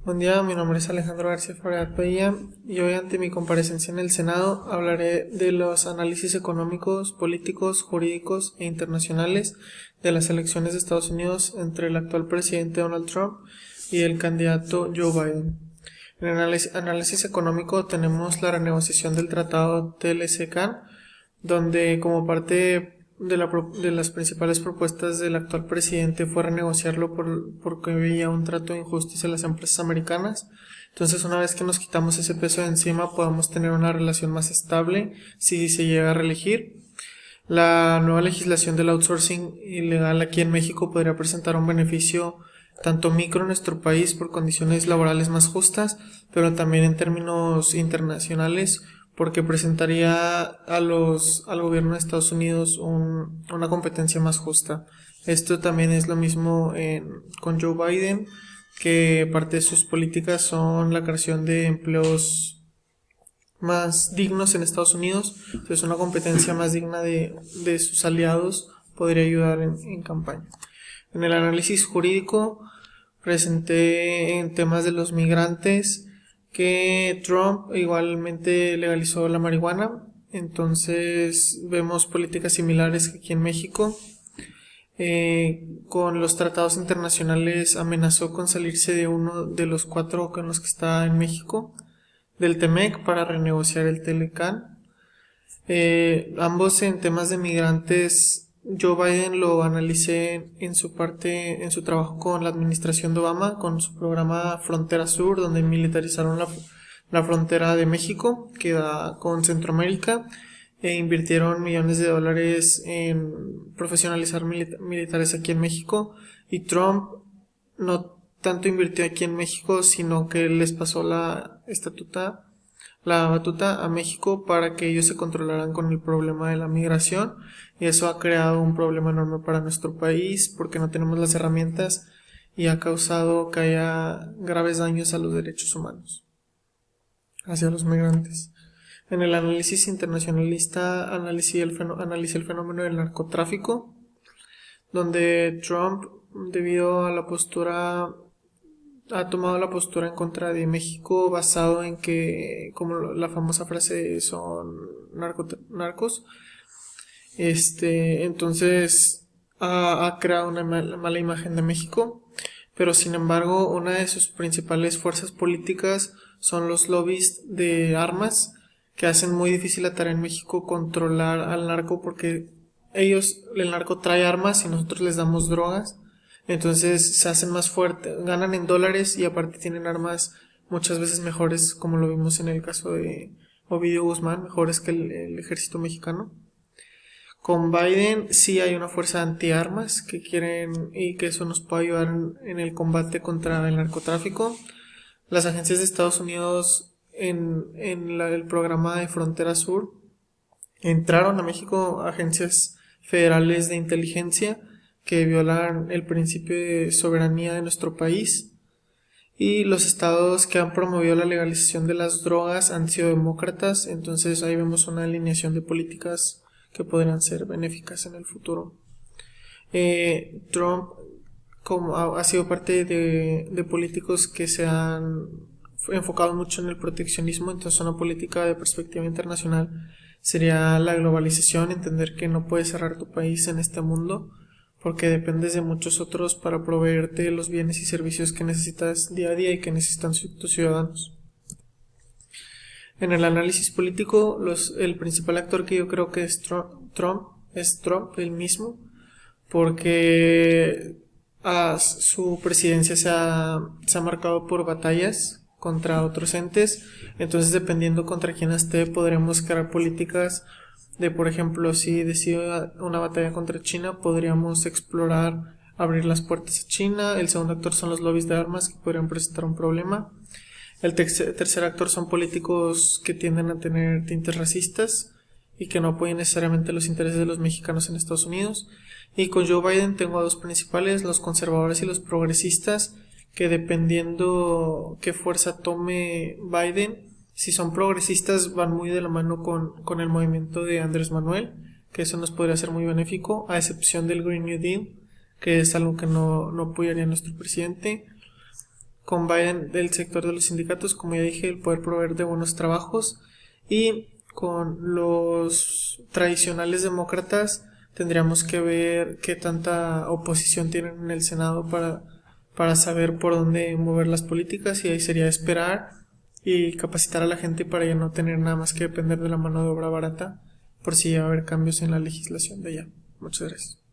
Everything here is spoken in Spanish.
Buen día, mi nombre es Alejandro García Fabregat Padilla y hoy ante mi comparecencia en el Senado hablaré de los análisis económicos, políticos, jurídicos e internacionales de las elecciones de Estados Unidos entre el actual presidente Donald Trump y el candidato Joe Biden. En el análisis económico tenemos la renegociación del tratado TLC-CAN, donde como parte de las principales propuestas del actual presidente fue renegociarlo porque había un trato injusto hacia las empresas americanas. Entonces, una vez que nos quitamos ese peso de encima, podemos tener una relación más estable si se llega a reelegir. La nueva legislación del outsourcing ilegal aquí en México podría presentar un beneficio tanto micro en nuestro país por condiciones laborales más justas, pero también en términos internacionales, porque presentaría al gobierno de Estados Unidos una competencia más justa. Esto también es lo mismo con Joe Biden, que parte de sus políticas son la creación de empleos más dignos en Estados Unidos. Entonces una competencia más digna de sus aliados podría ayudar en campaña. En el análisis jurídico presenté en temas de los migrantes que Trump igualmente legalizó la marihuana. Entonces vemos políticas similares que aquí en México. Con los tratados internacionales amenazó con salirse de uno de los 4 con los que está en México, del TEMEC, para renegociar el TLCAN. Ambos en temas de migrantes, Joe Biden lo analicé en su trabajo con la administración de Obama, con su programa Frontera Sur, donde militarizaron la frontera de México, que da con Centroamérica, e invirtieron millones de dólares en profesionalizar militares aquí en México, y Trump no tanto invirtió aquí en México, sino que les pasó la batuta a México para que ellos se controlaran con el problema de la migración, y eso ha creado un problema enorme para nuestro país porque no tenemos las herramientas y ha causado que haya graves daños a los derechos humanos hacia los migrantes. En el análisis internacionalista analicé el fenómeno del narcotráfico, donde Trump, debido a ha tomado la postura en contra de México basado en que, como la famosa frase, son narcos. Entonces ha creado una mala imagen de México, pero sin embargo una de sus principales fuerzas políticas son los lobbies de armas, que hacen muy difícil la tarea en México controlar al narco, porque el narco trae armas y nosotros les damos drogas. Entonces se hacen más fuertes, ganan en dólares y aparte tienen armas muchas veces mejores, como lo vimos en el caso de Ovidio Guzmán, mejores que el ejército mexicano. Con Biden sí hay una fuerza antiarmas que quieren, y que eso nos puede ayudar en el combate contra el narcotráfico. Las agencias de Estados Unidos en el programa de Frontera Sur entraron a México, agencias federales de inteligencia que violan el principio de soberanía de nuestro país, y los estados que han promovido la legalización de las drogas han sido demócratas. Entonces ahí vemos una alineación de políticas que podrían ser benéficas en el futuro. Trump como ha sido parte de políticos que se han enfocado mucho en el proteccionismo. Entonces una política de perspectiva internacional sería la globalización, entender que no puedes cerrar tu país en este mundo porque dependes de muchos otros para proveerte los bienes y servicios que necesitas día a día y que necesitan tus ciudadanos. En el análisis político, el principal actor que yo creo que es Trump el mismo, porque su presidencia se ha marcado por batallas contra otros entes. Entonces, dependiendo contra quién esté, podremos crear políticas de, por ejemplo, si decide una batalla contra China, podríamos explorar abrir las puertas a China. El segundo actor son los lobbies de armas, que podrían presentar un problema. El tercer actor son políticos que tienden a tener tintes racistas y que no apoyan necesariamente los intereses de los mexicanos en Estados Unidos. Y con Joe Biden tengo a dos principales, los conservadores y los progresistas, que dependiendo qué fuerza tome Biden, si son progresistas van muy de la mano con el movimiento de Andrés Manuel, que eso nos podría ser muy benéfico, a excepción del Green New Deal, que es algo que no apoyaría a nuestro presidente. Con Biden del sector de los sindicatos, como ya dije, el poder proveer de buenos trabajos. Y con los tradicionales demócratas tendríamos que ver qué tanta oposición tienen en el Senado para saber por dónde mover las políticas, y ahí sería esperar y capacitar a la gente para ya no tener nada más que depender de la mano de obra barata por si va a haber cambios en la legislación de allá. Muchas gracias.